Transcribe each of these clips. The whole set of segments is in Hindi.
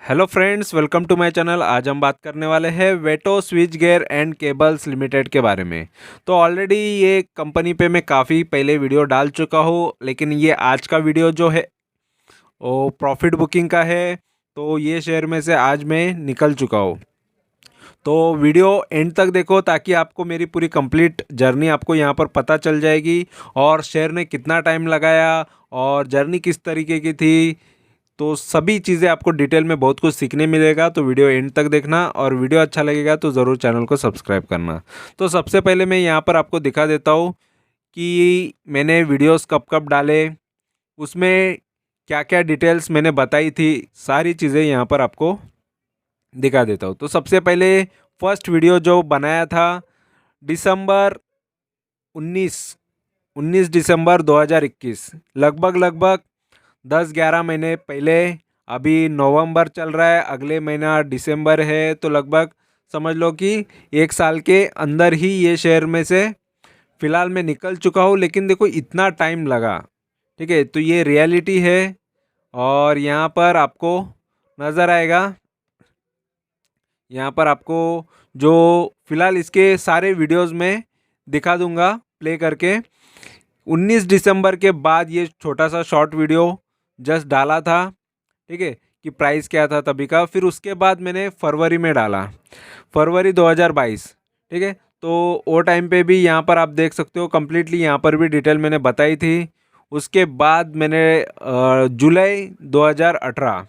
Hello friends, welcome to my channel. आज हम बात करने वाले हैं Veto switch gear and cables limited के बारे में। तो ऑलरेडी ये कंपनी पे मैं काफ़ी पहले वीडियो डाल चुका हूँ, लेकिन ये आज का वीडियो जो है वो प्रॉफिट बुकिंग का है। तो ये शेयर में से आज मैं निकल चुका हूँ। तो वीडियो एंड तक देखो ताकि आपको मेरी पूरी कंप्लीट जर्नी आपको यहाँ पर पता चल जाएगी, और शेयर ने कितना टाइम लगाया और जर्नी किस तरीके की थी। तो सभी चीज़ें आपको डिटेल में बहुत कुछ सीखने मिलेगा। तो वीडियो एंड तक देखना, और वीडियो अच्छा लगेगा तो ज़रूर चैनल को सब्सक्राइब करना। तो सबसे पहले मैं यहाँ पर आपको दिखा देता हूँ कि मैंने वीडियोस कब कब डाले, उसमें क्या क्या डिटेल्स मैंने बताई थी, सारी चीज़ें यहाँ पर आपको दिखा देता हूँ। तो सबसे पहले फर्स्ट वीडियो जो बनाया था दिसंबर 19 19 दिसंबर 2021, लगभग 10-11 महीने पहले। अभी नवंबर चल रहा है, अगले महीना दिसंबर है, तो लगभग समझ लो कि 1 साल के अंदर ही ये शहर में से फ़िलहाल मैं निकल चुका हूँ। लेकिन देखो इतना टाइम लगा, ठीक है। तो ये रियलिटी है, और यहाँ पर आपको नज़र आएगा। यहाँ पर आपको जो फ़िलहाल इसके सारे वीडियोस में दिखा दूंगा प्ले करके। 19 दिसंबर के बाद ये छोटा सा शॉर्ट वीडियो जस्ट डाला था, ठीक है, कि प्राइस क्या था तभी का। फिर उसके बाद मैंने फरवरी में डाला, फरवरी 2022, ठीक है। तो वो टाइम पे भी यहाँ पर आप देख सकते हो कंप्लीटली, यहाँ पर भी डिटेल मैंने बताई थी। उसके बाद मैंने जुलाई 2018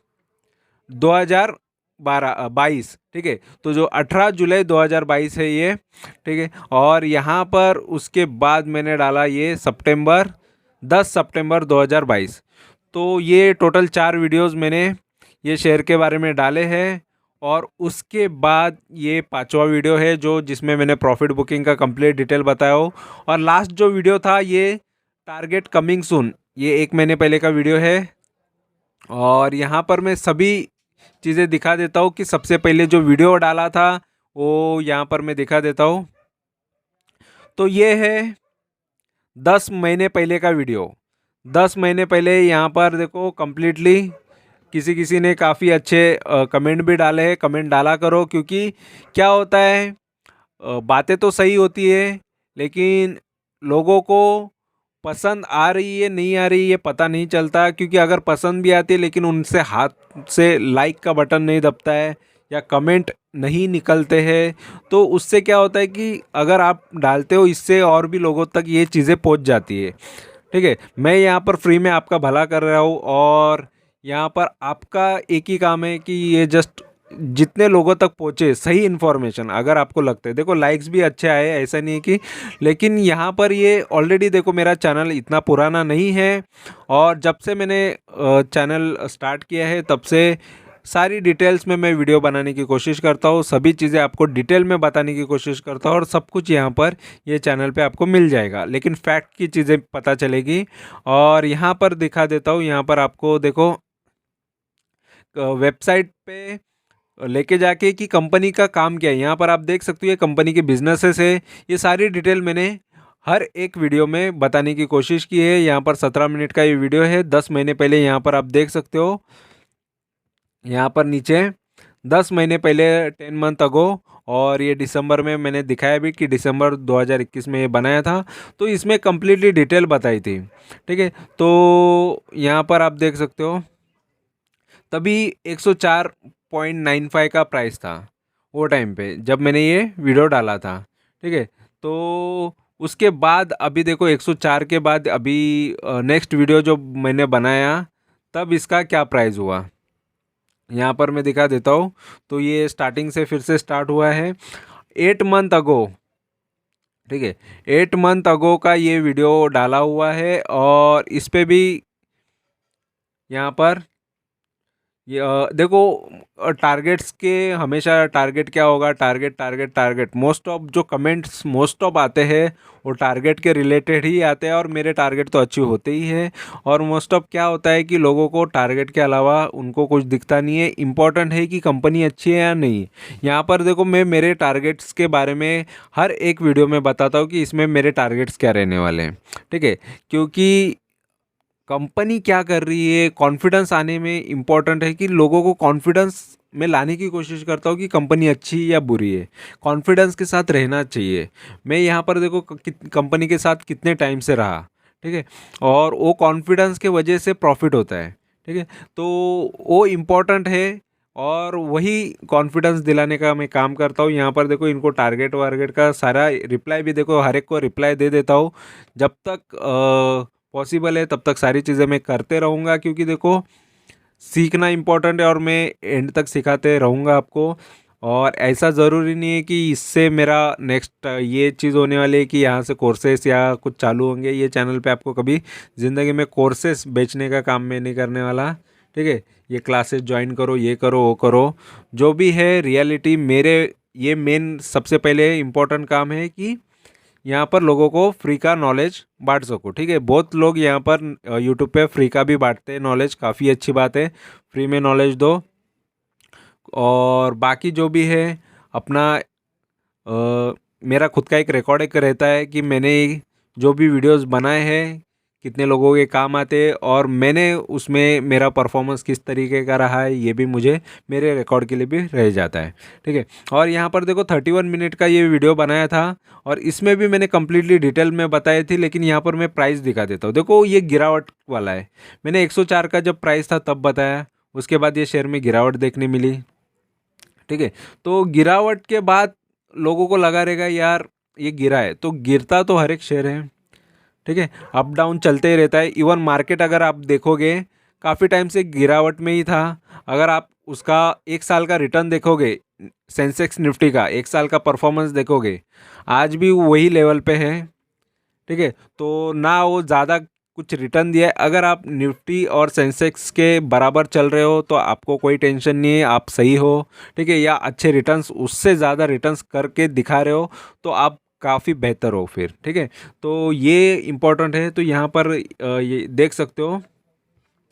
2012 22, ठीक है। तो जो 18 जुलाई 2022 है ये, ठीक है। और यहाँ पर उसके बाद मैंने डाला ये सितंबर 10 सितंबर 2022। तो ये टोटल 4 वीडियोस मैंने ये शेयर के बारे में डाले हैं। और उसके बाद ये 5वां वीडियो है जो जिसमें मैंने प्रॉफिट बुकिंग का कंप्लीट डिटेल बताया हो। और लास्ट जो वीडियो था ये टारगेट कमिंग सून, ये 1 महीने पहले का वीडियो है। और यहाँ पर मैं सभी चीज़ें दिखा देता हूँ कि सबसे पहले जो वीडियो डाला था वो यहाँ पर मैं दिखा देता हूँ। तो ये है 10 महीने पहले का वीडियो। 10 महीने पहले यहाँ पर देखो कंप्लीटली किसी किसी ने काफ़ी अच्छे कमेंट भी डाले हैं। कमेंट डाला करो, क्योंकि क्या होता है, बातें तो सही होती है, लेकिन लोगों को पसंद आ रही है नहीं आ रही ये पता नहीं चलता। क्योंकि अगर पसंद भी आती है लेकिन उनसे हाथ से लाइक का बटन नहीं दबता है या कमेंट नहीं निकलते हैं, तो उससे क्या होता है कि अगर आप डालते हो इससे और भी लोगों तक ये चीज़ें पहुंच जाती है, ठीक है। मैं यहाँ पर फ्री में आपका भला कर रहा हूँ, और यहाँ पर आपका एक ही काम है कि ये जस्ट जितने लोगों तक पहुँचे सही इन्फॉर्मेशन। अगर आपको लगता है, देखो लाइक्स भी अच्छे आए, ऐसा नहीं है कि, लेकिन यहाँ पर ये ऑलरेडी देखो मेरा चैनल इतना पुराना नहीं है, और जब से मैंने चैनल स्टार्ट किया है तब से सारी डिटेल्स में मैं वीडियो बनाने की कोशिश करता हूँ। सभी चीज़ें आपको डिटेल में बताने की कोशिश करता हूँ, और सब कुछ यहाँ पर ये चैनल पे आपको मिल जाएगा, लेकिन फैक्ट की चीज़ें पता चलेगी। और यहाँ पर दिखा देता हूँ, यहाँ पर आपको देखो वेबसाइट पे लेके जाके कि कंपनी का काम क्या है। यहाँ पर आप देख सकते हो ये कंपनी के बिजनेसेस है। ये सारी डिटेल मैंने हर एक वीडियो में बताने की कोशिश की है। यहाँ पर 17 मिनट का ये वीडियो है 10 महीने पहले। यहाँ पर आप देख सकते हो, यहाँ पर नीचे 10 महीने पहले 10 मंथ अगो। और ये दिसंबर में मैंने दिखाया भी कि दिसंबर 2021 में ये बनाया था। तो इसमें कम्प्लीटली डिटेल बताई थी, ठीक है। तो यहाँ पर आप देख सकते हो तभी 104.95 का प्राइस था वो टाइम पे जब मैंने ये वीडियो डाला था, ठीक है। तो उसके बाद अभी देखो 104 के बाद अभी नेक्स्ट वीडियो जो मैंने बनाया तब इसका क्या प्राइस हुआ, यहाँ पर मैं दिखा देता हूँ। तो ये स्टार्टिंग से फिर से स्टार्ट हुआ है 8 मंथ अगो, ठीक है। 8 मंथ अगो का ये वीडियो डाला हुआ है। और इस पे भी यहाँ पर ये देखो टारगेट्स के हमेशा टारगेट क्या होगा, target target target. Most of जो कमेंट्स मोस्ट ऑफ आते हैं वो टारगेट के रिलेटेड ही आते हैं, और मेरे टारगेट तो अच्छे होते ही हैं। और मोस्ट ऑफ क्या होता है कि लोगों को टारगेट के अलावा उनको कुछ दिखता नहीं है, इम्पॉर्टेंट है कि कंपनी अच्छी है या नहीं। यहाँ पर देखो मैं मेरे टारगेट्स के बारे में हर एक वीडियो में बताता हूँ कि इसमें मेरे टारगेट्स क्या रहने वाले हैं, ठीक है। क्योंकि कंपनी क्या कर रही है, कॉन्फिडेंस आने में इम्पोर्टेंट है कि लोगों को कॉन्फिडेंस में लाने की कोशिश करता हूँ कि कंपनी अच्छी है या बुरी है। कॉन्फिडेंस के साथ रहना चाहिए। मैं यहाँ पर देखो कंपनी के साथ कितने टाइम से रहा, ठीक है, और वो कॉन्फिडेंस के वजह से प्रॉफिट होता है, ठीक है। तो वो इम्पोर्टेंट है और वही कॉन्फिडेंस दिलाने का मैं काम करता हूँ। यहाँ पर देखो इनको टारगेट वारगेट का सारा रिप्लाई भी देखो, हर एक को रिप्लाई दे देता हूँ। जब तक पॉसिबल है तब तक सारी चीज़ें मैं करते रहूँगा, क्योंकि देखो सीखना इम्पोर्टेंट है और मैं एंड तक सिखाते रहूँगा आपको। और ऐसा ज़रूरी नहीं है कि इससे मेरा नेक्स्ट ये चीज़ होने वाली है कि यहाँ से कोर्सेस या कुछ चालू होंगे। ये चैनल पे आपको कभी ज़िंदगी में कोर्सेस बेचने का काम मैं नहीं करने वाला, ठीक है। ये क्लासेस ज्वाइन करो, ये करो, वो करो, जो भी है रियलिटी मेरे, ये मेन सबसे पहले इम्पोर्टेंट काम है कि यहाँ पर लोगों को फ्री का नॉलेज बांट सको, ठीक है। बहुत लोग यहाँ पर यूट्यूब पे फ्री का भी बांटते हैं नॉलेज, काफ़ी अच्छी बात है, फ्री में नॉलेज दो। और बाकी जो भी है अपना मेरा खुद का एक रिकॉर्ड एक रहता है कि मैंने जो भी वीडियोस बनाए हैं कितने लोगों के काम आते हैं और मैंने उसमें मेरा परफॉर्मेंस किस तरीके का रहा है, ये भी मुझे मेरे रिकॉर्ड के लिए भी रह जाता है, ठीक है। और यहाँ पर देखो 31 मिनट का ये वीडियो बनाया था और इसमें भी मैंने कम्प्लीटली डिटेल में बताई थी, लेकिन यहाँ पर मैं प्राइस दिखा देता हूँ। देखो ये गिरावट वाला है, मैंने 104 का जब प्राइस था तब बताया, उसके बाद ये शेयर में गिरावट देखने मिली, ठीक है। तो गिरावट के बाद लोगों को लगा रहेगा यार ये गिरा है, तो गिरता तो हर एक शेयर है, ठीक है, अप डाउन चलते ही रहता है। इवन मार्केट अगर आप देखोगे काफ़ी टाइम से गिरावट में ही था। अगर आप उसका एक साल का रिटर्न देखोगे, सेंसेक्स निफ्टी का एक साल का परफॉर्मेंस देखोगे, आज भी वही लेवल पे है, ठीक है। तो ना वो ज़्यादा कुछ रिटर्न दिया है। अगर आप निफ्टी और सेंसेक्स के बराबर चल रहे हो तो आपको कोई टेंशन नहीं है, आप सही हो, ठीक है, या अच्छे रिटर्न्स उससे ज़्यादा रिटर्न्स करके दिखा रहे हो तो आप काफ़ी बेहतर हो फिर, ठीक है। तो ये इम्पोर्टेंट है। तो यहाँ पर ये देख सकते हो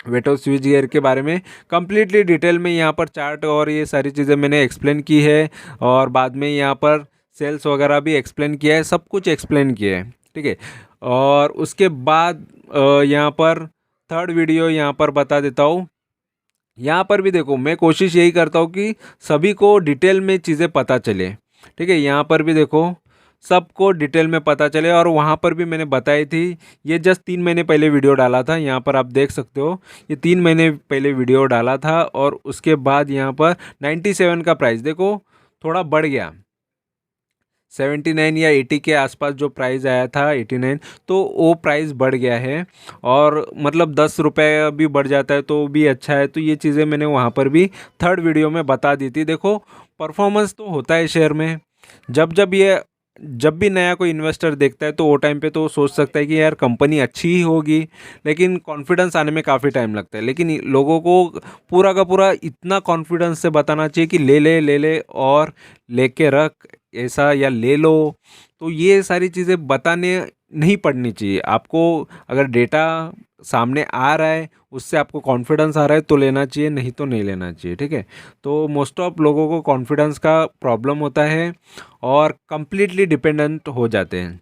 वेटो स्विच गियर के बारे में कम्प्लीटली डिटेल में यहाँ पर चार्ट और ये सारी चीज़ें मैंने एक्सप्लेन की है, और बाद में यहाँ पर सेल्स वगैरह भी एक्सप्लेन किया है, सब कुछ एक्सप्लेन किया है, ठीक है। और उसके बाद यहाँ पर थर्ड वीडियो यहाँ पर बता देता हूँ। यहाँ पर भी देखो मैं कोशिश यही करता हूँ कि सभी को डिटेल में चीज़ें पता चले, ठीक है। यहाँ पर भी देखो सबको डिटेल में पता चले, और वहाँ पर भी मैंने बताई थी। ये जस्ट 3 महीने पहले वीडियो डाला था, यहाँ पर आप देख सकते हो ये 3 महीने पहले वीडियो डाला था। और उसके बाद यहाँ पर 97 का प्राइस देखो थोड़ा बढ़ गया, 79 या 80 के आसपास जो प्राइस आया था, 89, तो वो प्राइस बढ़ गया है। और मतलब 10 रुपये भी बढ़ जाता है तो भी अच्छा है। तो ये चीज़ें मैंने वहाँ पर भी थर्ड वीडियो में बता दी थी। देखो परफॉर्मेंस तो होता है शेयर में, जब भी नया कोई इन्वेस्टर देखता है तो वो टाइम पे तो वो सोच सकता है कि यार कंपनी अच्छी ही होगी, लेकिन कॉन्फिडेंस आने में काफ़ी टाइम लगता है। लेकिन लोगों को पूरा का पूरा इतना कॉन्फिडेंस से बताना चाहिए कि ले ले और लेके रख ऐसा, या ले लो। तो ये सारी चीज़ें बताने नहीं पड़नी चाहिए आपको। अगर डेटा सामने आ रहा है, उससे आपको कॉन्फिडेंस आ रहा है तो लेना चाहिए, नहीं तो नहीं लेना चाहिए, ठीक है। तो मोस्ट ऑफ लोगों को कॉन्फिडेंस का प्रॉब्लम होता है और कंप्लीटली डिपेंडेंट हो जाते हैं।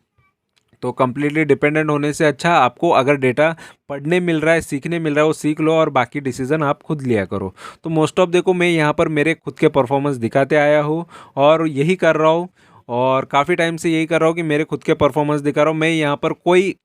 तो कंप्लीटली डिपेंडेंट होने से अच्छा आपको अगर डेटा पढ़ने मिल रहा है, सीखने मिल रहा है, वो सीख लो और बाकी डिसीजन आप खुद लिया करो। तो मोस्ट ऑफ देखो मैं यहाँ पर मेरे खुद के परफॉर्मेंस दिखाते आया हूँ और यही कर रहा हूँ, और काफ़ी टाइम से यही कर रहा हूँ कि मेरे खुद के परफॉर्मेंस दिखा रहा हूँ। मैं यहाँ पर कोई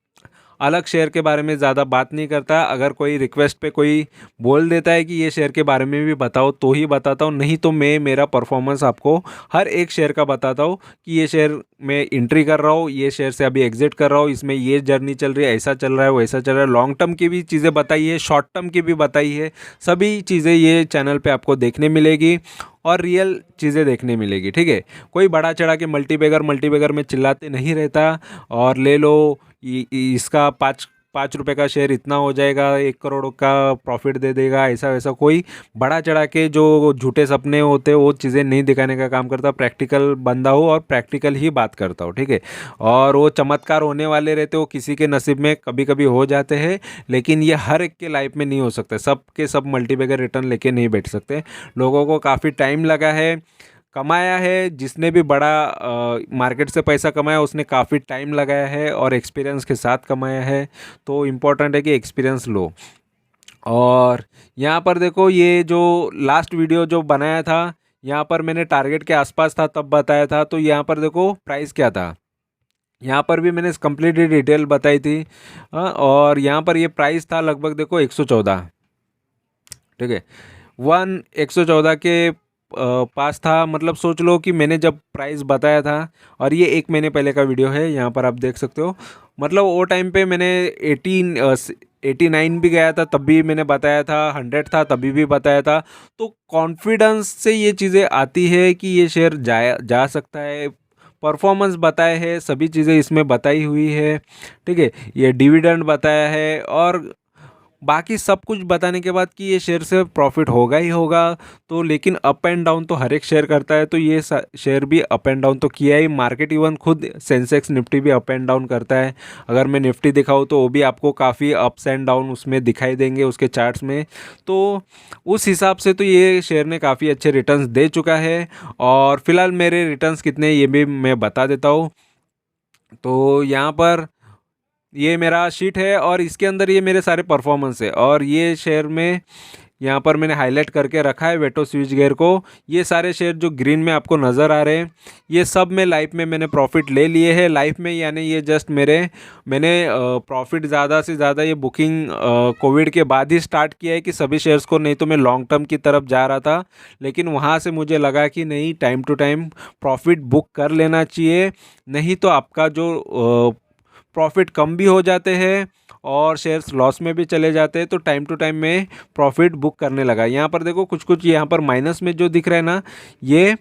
अलग शेयर के बारे में ज़्यादा बात नहीं करता। अगर कोई रिक्वेस्ट पे कोई बोल देता है कि ये शेयर के बारे में भी बताओ तो ही बताता हूँ, नहीं तो मैं मेरा परफॉर्मेंस आपको हर एक शेयर का बताता हूँ कि ये शेयर में एंट्री कर रहा हूँ, ये शेयर से अभी एग्जिट कर रहा हूँ, इसमें ये जर्नी चल रही है, ऐसा चल रहा है, वैसा चल रहा है। लॉन्ग टर्म की भी चीज़ें बताई है, शॉर्ट टर्म की भी बताई है, सभी चीज़ें ये चैनल पर आपको देखने मिलेगी और रियल चीज़ें देखने मिलेगी, ठीक है। कोई बड़ा चढ़ा के मल्टीबैगर में चिल्लाते नहीं रहता और ले लो इसका 5 रुपये का शेयर इतना हो जाएगा, 1 करोड़ का प्रॉफिट दे देगा, ऐसा वैसा कोई बड़ा चढ़ा के जो झूठे सपने होते हैं वो चीज़ें नहीं दिखाने का काम करता। प्रैक्टिकल बंदा हो और प्रैक्टिकल ही बात करता हो, ठीक है। और वो चमत्कार होने वाले रहते, वो किसी के नसीब में कभी कभी हो जाते हैं, लेकिन ये हर एक के लाइफ में नहीं हो सकता। सब के सब मल्टीबैगर रिटर्न लेके नहीं बैठ सकते। लोगों को काफ़ी टाइम लगा है, कमाया है, जिसने भी बड़ा मार्केट से पैसा कमाया उसने काफ़ी टाइम लगाया है और एक्सपीरियंस के साथ कमाया है। तो इम्पोर्टेंट है कि एक्सपीरियंस लो। और यहाँ पर देखो, ये जो लास्ट वीडियो जो बनाया था, यहाँ पर मैंने टारगेट के आसपास था तब बताया था। तो यहाँ पर देखो प्राइस क्या था, यहाँ पर भी मैंने कंप्लीटली डिटेल बताई थी। और यहाँ पर ये प्राइस था लगभग देखो 114, ठीक है। 114 के पास था। मतलब सोच लो कि मैंने जब प्राइस बताया था, और ये 1 महीने पहले का वीडियो है, यहाँ पर आप देख सकते हो। मतलब वो टाइम पे मैंने 89 भी गया था तब भी मैंने बताया था, 100 था तभी भी बताया था। तो कॉन्फिडेंस से ये चीज़ें आती है कि ये शेयर जा सकता है। परफॉर्मेंस बताए है, सभी चीज़ें इसमें बताई हुई है, ठीक है। ये डिविडेंड बताया है और बाकी सब कुछ बताने के बाद कि ये शेयर से प्रॉफिट होगा ही होगा। तो लेकिन अप एंड डाउन तो हर एक शेयर करता है, तो ये शेयर भी अप एंड डाउन तो किया ही। मार्केट इवन खुद सेंसेक्स निफ्टी भी अप एंड डाउन करता है। अगर मैं निफ्टी दिखाऊँ तो वो भी आपको काफ़ी अप्स एंड डाउन उसमें दिखाई देंगे उसके चार्ट्स में। तो उस हिसाब से तो ये शेयर ने काफ़ी अच्छे रिटर्न्स दे चुका है। और फिलहाल मेरे रिटर्न्स कितने ये भी मैं बता देता हूँ। तो यहाँ पर ये मेरा शीट है और इसके अंदर ये मेरे सारे परफॉर्मेंस है। और ये शेयर में यहाँ पर मैंने हाईलाइट करके रखा है वेटो स्विच गियर को। ये सारे शेयर जो ग्रीन में आपको नज़र आ रहे हैं, ये सब में लाइफ में मैंने प्रॉफिट ले लिए हैं। लाइफ में यानी ये जस्ट मैंने प्रॉफिट ज़्यादा से ज़्यादा ये बुकिंग कोविड के बाद ही स्टार्ट किया है कि सभी शेयर्स को। नहीं तो मैं लॉन्ग टर्म की तरफ जा रहा था, लेकिन वहाँ से मुझे लगा कि नहीं, time to time profit book कर लेना चाहिए। नहीं तो आपका जो प्रॉफिट कम भी हो जाते हैं और शेयर्स लॉस में भी चले जाते हैं। तो टाइम टू टाइम मैं प्रॉफिट बुक करने लगा। यहाँ पर देखो कुछ कुछ यहाँ पर माइनस में जो दिख रहा है ना, ये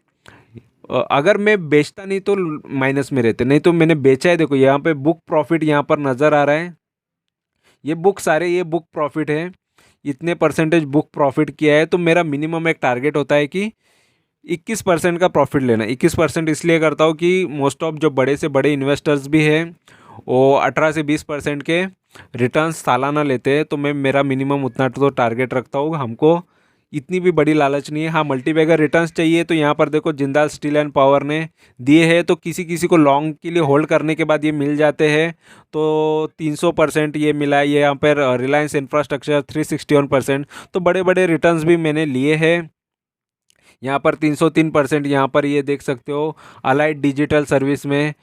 अगर मैं बेचता नहीं तो माइनस में रहते, नहीं तो मैंने बेचा है। देखो यहाँ पे बुक प्रॉफिट यहाँ पर नज़र आ रहा है। ये बुक प्रॉफिट है, इतने परसेंटेज बुक प्रॉफिट किया है। तो मेरा मिनिमम एक टारगेट होता है कि 21% का प्रॉफिट लेना। 21% इसलिए करता हूँ कि मोस्ट ऑफ जो बड़े से बड़े इन्वेस्टर्स भी हैं वो 18 से 20% के रिटर्न्स सालाना लेते हैं। तो मैं मेरा मिनिमम उतना तो टारगेट रखता हूँ। हमको इतनी भी बड़ी लालच नहीं है। हाँ, मल्टीबैगर रिटर्न्स चाहिए तो यहाँ पर देखो जिंदाल स्टील एंड पावर ने दिए हैं। तो किसी किसी को लॉन्ग के लिए होल्ड करने के बाद ये मिल जाते हैं। तो 300% ये मिला है। ये यहाँ पर रिलायंस इंफ्रास्ट्रक्चर 361%। तो बड़े बड़े रिटर्न्स भी मैंने लिए हैं। यहाँ पर 303%, यहाँ पर ये देख सकते हो अलाइड डिजिटल सर्विस में,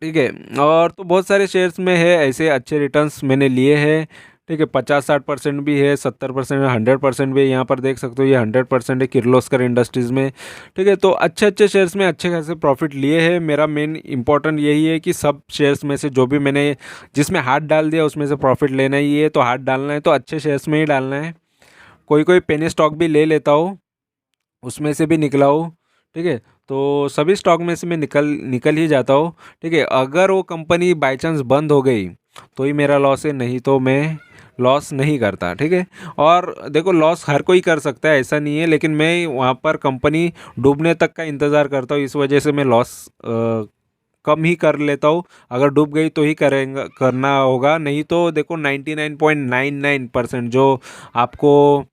ठीक है। और तो बहुत सारे शेयर्स में है ऐसे अच्छे रिटर्न्स मैंने लिए हैं, ठीक है। 50-60% भी है, 70%, 100% भी है। यहाँ पर देख सकते हो ये 100% है किर्लोस्कर इंडस्ट्रीज़ में, ठीक है। तो अच्छे अच्छे शेयर्स में अच्छे खासे प्रॉफिट लिए हैं। मेरा मेन इंपॉर्टेंट यही है कि सब शेयर्स में से जो भी मैंने जिसमें हाथ डाल दिया उसमें से प्रॉफिट लेना ही है। तो हाथ डालना है तो अच्छे शेयर्स में ही डालना है। कोई कोई पेनी स्टॉक भी ले लेता हूँ, उसमें से भी निकला हूँ, ठीक है। तो सभी स्टॉक में से मैं निकल निकल ही जाता हूँ, ठीक है। अगर वो कंपनी बाई चांस बंद हो गई तो ही मेरा लॉस है, नहीं तो मैं लॉस नहीं करता, ठीक है। और देखो लॉस हर कोई कर सकता है, ऐसा नहीं है, लेकिन मैं वहाँ पर कंपनी डूबने तक का इंतज़ार करता हूँ। इस वजह से मैं लॉस कम ही कर लेता हूँ। अगर डूब गई तो ही करेंगे करना होगा, नहीं तो देखो 99.99% जो आपको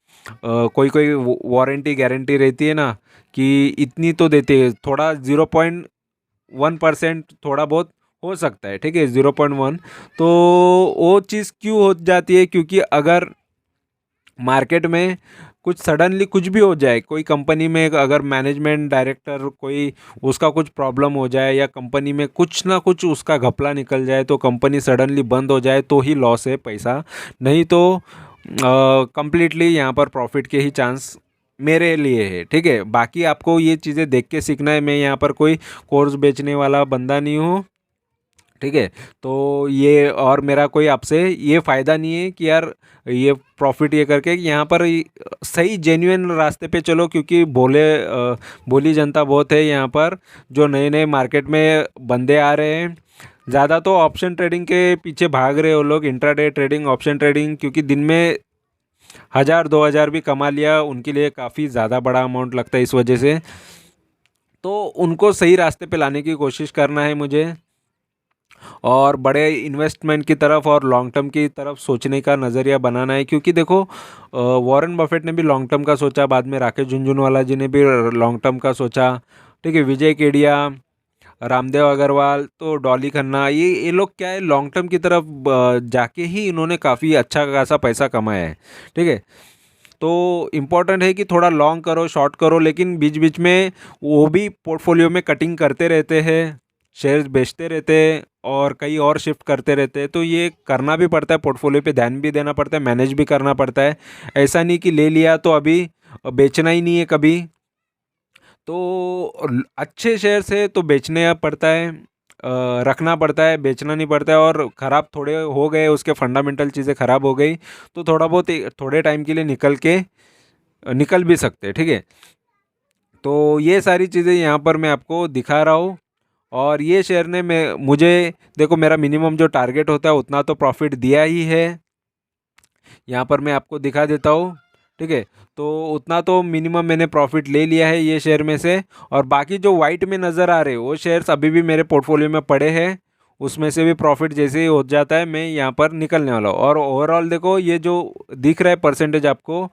कोई कोई वारंटी गारंटी रहती है ना कि इतनी तो देते हैं, थोड़ा 0.1% थोड़ा बहुत हो सकता है, ठीक है, 0.1। तो वो चीज़ क्यों हो जाती है, क्योंकि अगर मार्केट में कुछ सडनली कुछ भी हो जाए, कोई कंपनी में अगर मैनेजमेंट डायरेक्टर कोई उसका कुछ प्रॉब्लम हो जाए या कंपनी में कुछ ना कुछ उसका घपला निकल जाए, तो कंपनी सडनली बंद हो जाए तो ही लॉस है पैसा। नहीं तो कंप्लीटली यहाँ पर प्रॉफिट के ही चांस मेरे लिए है, ठीक है। बाकी आपको ये चीज़ें देख के सीखना है। मैं यहाँ पर कोई कोर्स बेचने वाला बंदा नहीं हूँ, ठीक है। तो ये और मेरा कोई आपसे ये फ़ायदा नहीं है कि यार ये प्रॉफिट ये करके यहाँ पर सही जेन्युइन रास्ते पे चलो, क्योंकि भोली जनता बहुत है यहाँ पर। जो नए नए मार्केट में बंदे आ रहे हैं, ज़्यादा तो ऑप्शन ट्रेडिंग के पीछे भाग रहे हो लोग, इंट्राडे ट्रेडिंग, ऑप्शन ट्रेडिंग, क्योंकि दिन में 1000-2000 भी कमा लिया उनके लिए काफ़ी ज़्यादा बड़ा अमाउंट लगता है। इस वजह से तो उनको सही रास्ते पे लाने की कोशिश करना है मुझे। और बड़े इन्वेस्टमेंट की तरफ और लॉन्ग टर्म की तरफ सोचने का नज़रिया बनाना है। क्योंकि देखो वॉरेन बफेट ने भी लॉन्ग टर्म का सोचा, बाद में राकेश झुनझुनवाला जी ने भी लॉन्ग टर्म का सोचा, ठीक है, विजय केडिया, रामदेव अग्रवाल, तो डॉली खन्ना, ये लोग क्या है, लॉन्ग टर्म की तरफ जाके ही इन्होंने काफ़ी अच्छा खासा पैसा कमाया है, ठीक है। तो इम्पॉर्टेंट है कि थोड़ा लॉन्ग करो, शॉर्ट करो, लेकिन बीच बीच में वो भी पोर्टफोलियो में कटिंग करते रहते हैं, शेयर्स बेचते रहते हैं और कहीं और शिफ्ट करते रहते हैं। तो ये करना भी पड़ता है, पोर्टफोलियो पे ध्यान भी देना पड़ता है, मैनेज भी करना पड़ता है। ऐसा नहीं कि ले लिया तो अभी बेचना ही नहीं है कभी। तो अच्छे शेयर्स है तो बेचने पड़ता है, रखना पड़ता है, बेचना नहीं पड़ता है। और ख़राब थोड़े हो गए, उसके फंडामेंटल चीज़ें ख़राब हो गई तो थोड़ा बहुत थोड़े टाइम के लिए निकल भी सकते हैं, ठीक है। तो ये सारी चीज़ें यहाँ पर मैं आपको दिखा रहा हूँ। और ये शेयर ने मुझे देखो, मेरा मिनिमम जो टारगेट होता है उतना तो प्रॉफिट दिया ही है। यहाँ पर मैं आपको दिखा देता हूँ, ठीक है। तो उतना तो मिनिमम मैंने प्रॉफिट ले लिया है ये शेयर में से। और बाकी जो वाइट में नज़र आ रहे हैं वो शेयर्स अभी भी मेरे पोर्टफोलियो में पड़े हैं, उसमें से भी प्रॉफिट जैसे ही हो जाता है मैं यहाँ पर निकलने वाला हूँ। और ओवरऑल देखो, ये जो दिख रहा है परसेंटेज आपको,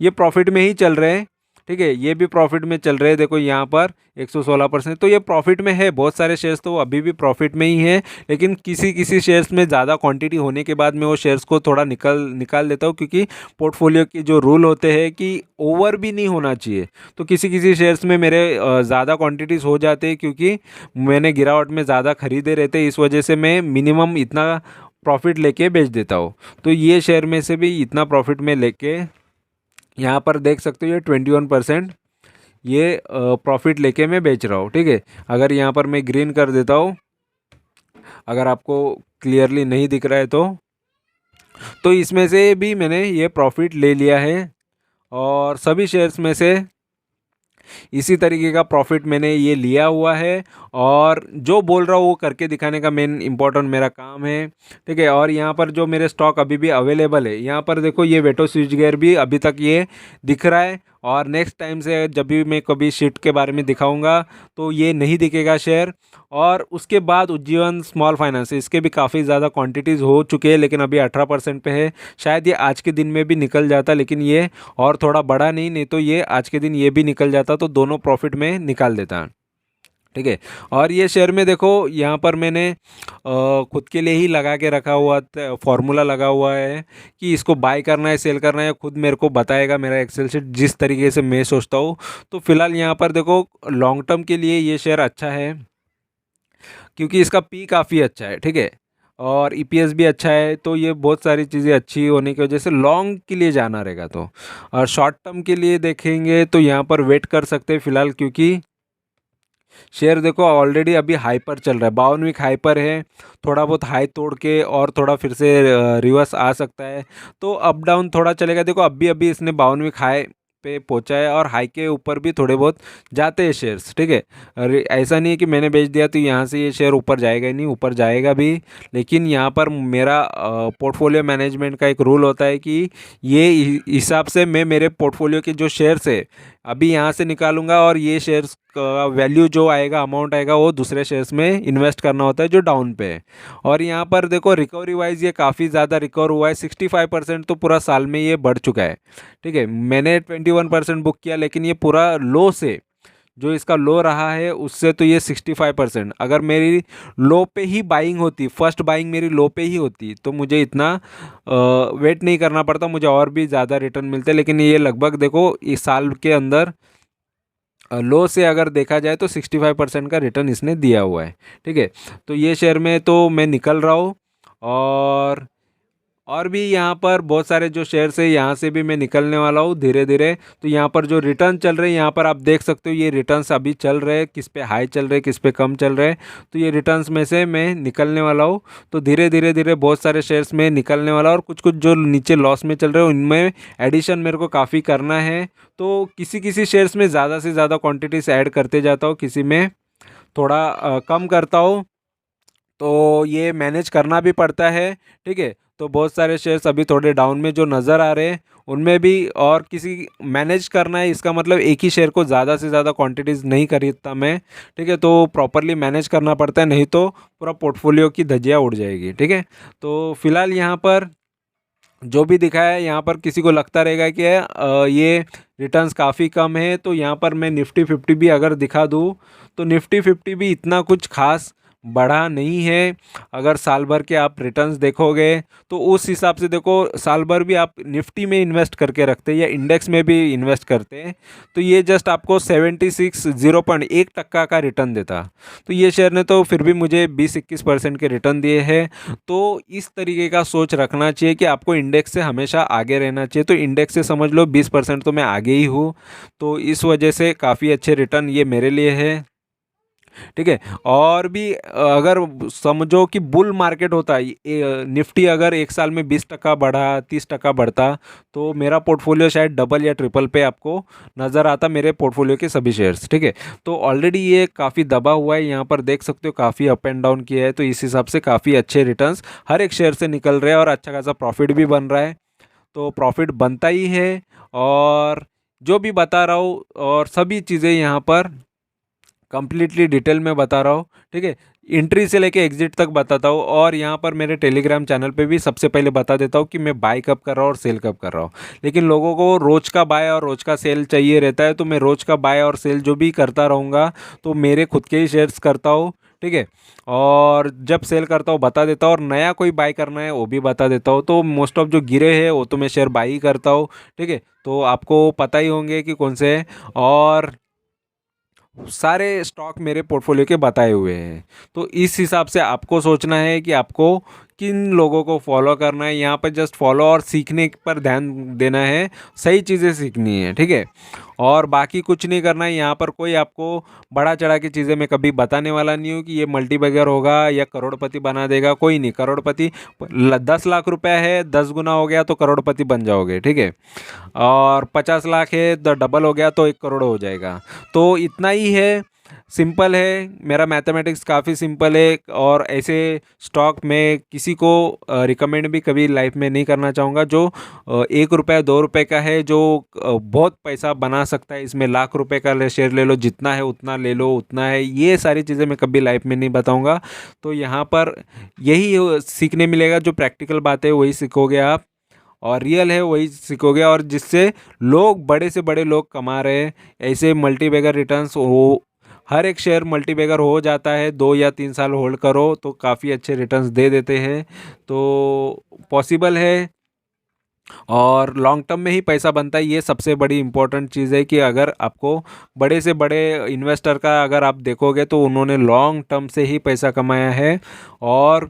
ये प्रॉफिट में ही चल रहे हैं, ठीक है। ये भी प्रॉफिट में चल रहे हैं, देखो यहाँ पर 116%। तो ये प्रॉफिट में है, बहुत सारे शेयर्स तो अभी भी प्रॉफिट में ही है। लेकिन किसी किसी शेयर्स में ज़्यादा क्वांटिटी होने के बाद मैं वो शेयर्स को थोड़ा निकाल देता हूँ, क्योंकि पोर्टफोलियो के जो रूल होते हैं कि ओवर भी नहीं होना चाहिए। तो किसी किसी शेयर्स में मेरे ज़्यादा क्वान्टिटीज़ हो जाते हैं, क्योंकि मैंने गिरावट में ज़्यादा खरीदे रहते हैं, इस वजह से मैं मिनिमम इतना प्रॉफिट लेके बेच देता हूँ। तो ये शेयर में से भी इतना प्रॉफिट में लेके यहाँ पर देख सकते हो, ये 21% ये प्रॉफिट लेके मैं बेच रहा हूँ, ठीक है। अगर यहाँ पर मैं ग्रीन कर देता हूँ, अगर आपको क्लियरली नहीं दिख रहा है तो इसमें से भी मैंने ये प्रॉफिट ले लिया है। और सभी शेयर्स में से इसी तरीके का प्रॉफिट मैंने ये लिया हुआ है। और जो बोल रहा हूँ वो करके दिखाने का मेन इंपॉर्टेंट मेरा काम है, ठीक है। और यहाँ पर जो मेरे स्टॉक अभी भी अवेलेबल है, यहाँ पर देखो ये वेटो स्विच गियर भी अभी तक ये दिख रहा है। और नेक्स्ट टाइम से जब भी मैं कभी शिफ्ट के बारे में दिखाऊंगा तो ये नहीं दिखेगा शेयर। और उसके बाद उज्जीवन स्मॉल फाइनेंस, इसके भी काफ़ी ज़्यादा क्वांटिटीज़ हो चुके हैं, लेकिन अभी 18% पे है। शायद ये आज के दिन में भी निकल जाता, लेकिन ये और थोड़ा बड़ा नहीं तो ये आज के दिन ये भी निकल जाता, तो दोनों प्रॉफिट में निकाल देता, ठीक है। और ये शेयर में देखो, यहाँ पर मैंने खुद के लिए ही लगा के रखा हुआ फॉर्मूला लगा हुआ है कि इसको बाय करना है, सेल करना है, खुद मेरे को बताएगा मेरा एक्सेल शीट जिस तरीके से मैं सोचता हूँ। तो फिलहाल यहाँ पर देखो, लॉन्ग टर्म के लिए ये शेयर अच्छा है, क्योंकि इसका पी काफ़ी अच्छा है, ठीक है। और ईपीएस भी अच्छा है, तो ये बहुत सारी चीज़ें अच्छी होने की वजह से लॉन्ग के लिए जाना रहेगा। तो और शॉर्ट टर्म के लिए देखेंगे तो यहाँ पर वेट कर सकते हैं फिलहाल, क्योंकि शेयर देखो ऑलरेडी अभी हाई पर चल रहा है, 52 वीक हाई पर है। थोड़ा बहुत हाई तोड़ के और थोड़ा फिर से रिवर्स आ सकता है, तो अप डाउन थोड़ा चलेगा। देखो अभी अभी इसने 52 वीक हाई पे पहुंचा है, और हाई के ऊपर भी थोड़े बहुत जाते हैं शेयर्स, ठीक है। अरे ऐसा नहीं है कि मैंने बेच दिया तो यहाँ से ये शेयर ऊपर जाएगा ही नहीं, ऊपर जाएगा भी। लेकिन यहाँ पर मेरा पोर्टफोलियो मैनेजमेंट का एक रूल होता है कि ये हिसाब से मैं मेरे पोर्टफोलियो के जो शेयर्स है अभी यहाँ से निकालूंगा, और ये शेयर्स का वैल्यू जो आएगा, अमाउंट आएगा, वो दूसरे शेयर्स में इन्वेस्ट करना होता है जो डाउन पे है। और यहाँ पर देखो रिकवरी वाइज ये काफ़ी ज़्यादा रिकवर हुआ है, 65% तो पूरा साल में ये बढ़ चुका है, ठीक है। मैंने 21% बुक किया, लेकिन ये पूरा लो से, जो इसका लो रहा है उससे तो ये 65%। अगर मेरी लो पे ही बाइंग होती, फर्स्ट बाइंग मेरी लो पे ही होती, तो मुझे इतना वेट नहीं करना पड़ता, मुझे और भी ज़्यादा रिटर्न मिलते। लेकिन ये लगभग देखो इस साल के अंदर लो से अगर देखा जाए तो 65% का रिटर्न इसने दिया हुआ है, ठीक है। तो ये शेयर में तो मैं निकल रहा हूँ। और भी यहाँ पर बहुत सारे जो शेयर्स है, यहाँ से भी मैं निकलने वाला हूँ धीरे धीरे। तो यहाँ पर जो रिटर्न चल रहे हैं, यहाँ पर आप देख सकते हो ये रिटर्न्स अभी चल रहे हैं, किस पे हाई चल रहे हैं, किस पे कम चल रहे हैं। तो ये रिटर्न्स में से मैं निकलने वाला हूँ। तो धीरे धीरे धीरे बहुत सारे शेयर्स में निकलने वाला, और कुछ कुछ जो नीचे लॉस में चल रहे हैं उनमें एडिशन मेरे को काफ़ी करना है। तो किसी किसी शेयर्स में ज़्यादा से ज़्यादा क्वान्टिटीज ऐड करते जाता हूँ, किसी में थोड़ा कम करता हूँ। तो ये मैनेज करना भी पड़ता है, ठीक है। तो बहुत सारे शेयर्स अभी थोड़े डाउन में जो नज़र आ रहे हैं उनमें भी, और किसी मैनेज करना है इसका मतलब एक ही शेयर को ज़्यादा से ज़्यादा क्वांटिटीज़ नहीं खरीदता मैं, ठीक है। तो प्रॉपरली मैनेज करना पड़ता है, नहीं तो पूरा पोर्टफोलियो की धज्जियाँ उड़ जाएगी, ठीक है। तो फिलहाल यहाँ पर जो भी दिखा है, यहाँ पर किसी को लगता रहेगा कि ये रिटर्न्स काफ़ी कम है, तो यहाँ पर मैं निफ्टी 50 भी अगर दिखा दूँ तो निफ्टी 50 भी इतना कुछ खास बढ़ा नहीं है। अगर साल भर के आप रिटर्न्स देखोगे तो उस हिसाब से देखो, साल भर भी आप निफ्टी में इन्वेस्ट करके रखते हैं या इंडेक्स में भी इन्वेस्ट करते हैं तो ये जस्ट आपको 76 0.1% का रिटर्न देता। तो ये शेयर ने तो फिर भी मुझे 20-21% के रिटर्न दिए हैं। तो इस तरीके का सोच रखना चाहिए कि आपको इंडेक्स से हमेशा आगे रहना चाहिए। तो इंडेक्स से समझ लो 20% तो मैं आगे ही हूँ, तो इस वजह से काफ़ी अच्छे रिटर्न ये मेरे लिए है, ठीक है। और भी अगर समझो कि बुल मार्केट होता है, निफ्टी अगर एक साल में 20% बढ़ा, 30% बढ़ता, तो मेरा पोर्टफोलियो शायद डबल या ट्रिपल पे आपको नज़र आता, मेरे पोर्टफोलियो के सभी शेयर्स, ठीक है। तो ऑलरेडी ये काफ़ी दबा हुआ है, यहाँ पर देख सकते हो काफ़ी अप एंड डाउन किया है। तो इस हिसाब से काफ़ी अच्छे रिटर्न्स हर एक शेयर से निकल रहे हैं और अच्छा खासा प्रॉफिट भी बन रहा है। तो प्रॉफिट बनता ही है, और जो भी बता रहा हूँ और सभी चीज़ें यहाँ पर कंप्लीटली डिटेल में बता रहा हूँ, ठीक है। एंट्री से लेके एग्जिट तक बताता हूँ, और यहाँ पर मेरे टेलीग्राम चैनल पे भी सबसे पहले बता देता हूँ कि मैं बाय कब कर रहा हूँ और सेल कब कर रहा हूँ। लेकिन लोगों को रोज़ का बाय और रोज़ का सेल चाहिए रहता है, तो मैं रोज़ का बाय और सेल जो भी करता रहूँगा, तो मेरे खुद के ही शेयर्स करता हूँ, ठीक है। और जब सेल करता हूँ बता देता हूँ, और नया कोई बाय करना है वो भी बता देता हूँ। तो मोस्ट ऑफ जो गिरे हैं वो तो मैं शेयर बाय ही करता हूँ, ठीक है। तो आपको पता ही होंगे कि कौन से हैं, और सारे स्टॉक मेरे पोर्टफोलियो के बताए हुए हैं। तो इस हिसाब से आपको सोचना है कि आपको किन लोगों को फॉलो करना है। यहाँ पर जस्ट फॉलो और सीखने पर ध्यान देना है, सही चीज़ें सीखनी है, ठीक है। और बाकी कुछ नहीं करना है। यहाँ पर कोई आपको बड़ा चढ़ा की चीज़ें मैं कभी बताने वाला नहीं हूँ कि ये मल्टीबैगर होगा या करोड़पति बना देगा, कोई नहीं। करोड़पति 10 लाख रुपया है, 10 गुना हो गया तो करोड़पति बन जाओगे, ठीक है। और 50 लाख है तो डबल हो गया तो 1 करोड़ हो जाएगा। तो इतना ही है, सिंपल है, मेरा मैथमेटिक्स काफ़ी सिंपल है। और ऐसे स्टॉक में किसी को रिकमेंड भी कभी लाइफ में नहीं करना चाहूँगा जो 1 रुपया 2 रुपये का है, जो बहुत पैसा बना सकता है। इसमें लाख रुपए का शेयर ले लो, जितना है उतना ले लो, उतना है, ये सारी चीज़ें मैं कभी लाइफ में नहीं बताऊँगा। तो यहाँ पर यही सीखने मिलेगा, जो प्रैक्टिकल बात है वही सीखोगे आप, और रियल है वही सीखोगे, और जिससे लोग बड़े से बड़े लोग कमा रहे हैं। ऐसे मल्टीबैगर रिटर्न्स हो, हर एक शेयर मल्टीबैगर हो जाता है, 2 या 3 साल होल्ड करो तो काफ़ी अच्छे रिटर्न्स दे देते हैं। तो पॉसिबल है, और लॉन्ग टर्म में ही पैसा बनता है। ये सबसे बड़ी इम्पोर्टेंट चीज़ है कि अगर आपको बड़े से बड़े इन्वेस्टर का अगर आप देखोगे तो उन्होंने लॉन्ग टर्म से ही पैसा कमाया है, और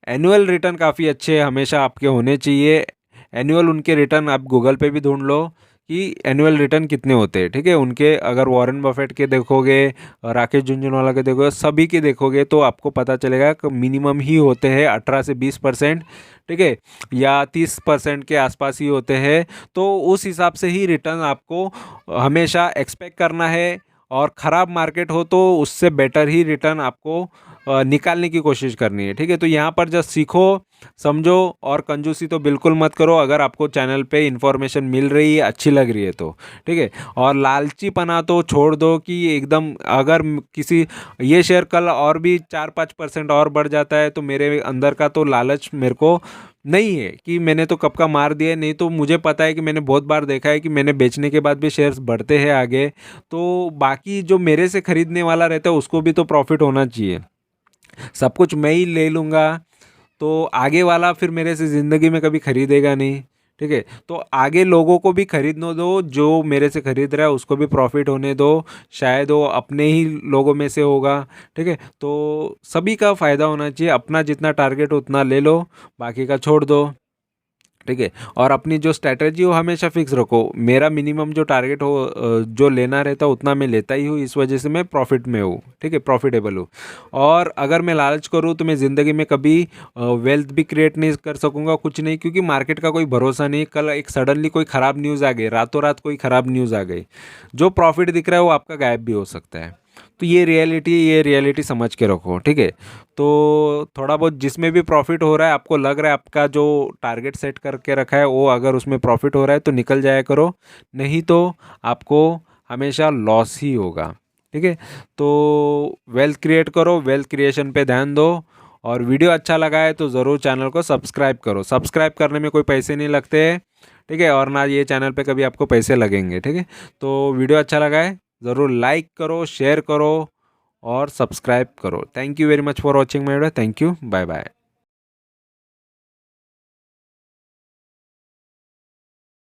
एनुअल रिटर्न काफ़ी अच्छे हमेशा आपके होने चाहिए। एनुअल उनके रिटर्न आप गूगल पे भी ढूंढ लो कि एनुअल रिटर्न कितने होते हैं, ठीक है। उनके अगर वॉरेन बफेट के देखोगे, राकेश झुनझुनवाला के देखोगे, सभी के देखोगे तो आपको पता चलेगा कि मिनिमम ही होते हैं 18 से 20%, ठीक है, या 30% के आसपास ही होते हैं। तो उस हिसाब से ही रिटर्न आपको हमेशा एक्सपेक्ट करना है, और ख़राब मार्केट हो तो उससे बेटर ही रिटर्न आपको निकालने की कोशिश करनी है, ठीक है। तो यहाँ पर जस्ट सीखो, समझो, और कंजूसी तो बिल्कुल मत करो अगर आपको चैनल पे इन्फॉर्मेशन मिल रही है, अच्छी लग रही है तो, ठीक है। और लालचीपना तो छोड़ दो कि एकदम, अगर किसी ये शेयर कल और भी 4-5% और बढ़ जाता है तो मेरे अंदर का तो लालच मेरे को नहीं है कि मैंने तो कब का मार दिया है। नहीं तो मुझे पता है कि मैंने बहुत बार देखा है कि मैंने बेचने के बाद भी शेयर्स बढ़ते हैं आगे। तो बाकी जो मेरे से ख़रीदने वाला रहता है उसको भी तो प्रॉफिट होना चाहिए। सब कुछ मैं ही ले लूँगा तो आगे वाला फिर मेरे से ज़िंदगी में कभी खरीदेगा नहीं, ठीक है। तो आगे लोगों को भी खरीदने दो, जो मेरे से खरीद रहा है उसको भी प्रॉफिट होने दो, शायद वो अपने ही लोगों में से होगा, ठीक है। तो सभी का फ़ायदा होना चाहिए, अपना जितना टारगेट उतना ले लो, बाकी का छोड़ दो, ठीक है। और अपनी जो स्ट्रैटेजी हो हमेशा फिक्स रखो। मेरा मिनिमम जो टारगेट हो, जो लेना रहता है उतना मैं लेता ही हूँ, इस वजह से मैं प्रॉफिट में हूँ, ठीक है, प्रॉफिटेबल हूँ। और अगर मैं लालच करूँ तो मैं ज़िंदगी में कभी वेल्थ भी क्रिएट नहीं कर सकूँगा, कुछ नहीं, क्योंकि मार्केट का कोई भरोसा नहीं। कल एक सडनली कोई ख़राब न्यूज़ आ गई, रातों रात कोई ख़राब न्यूज़ आ गई, जो प्रॉफिट दिख रहा है वो आपका गायब भी हो सकता है। तो ये रियलिटी समझ के रखो, ठीक है। तो थोड़ा बहुत जिसमें भी प्रॉफिट हो रहा है, आपको लग रहा है आपका जो टारगेट सेट करके रखा है वो अगर उसमें प्रॉफिट हो रहा है तो निकल जाया करो, नहीं तो आपको हमेशा लॉस ही होगा, ठीक है। तो वेल्थ क्रिएट करो, वेल्थ क्रिएशन पे ध्यान दो। और वीडियो अच्छा लगा है तो ज़रूर चैनल को सब्सक्राइब करो। सब्सक्राइब करने में कोई पैसे नहीं लगते हैं, ठीक है, और ना ये चैनल पे कभी आपको पैसे लगेंगे, ठीक है। तो वीडियो अच्छा लगा है ज़रूर लाइक करो, शेयर करो और सब्सक्राइब करो। Thank you very much for watching my video. Thank you, bye bye.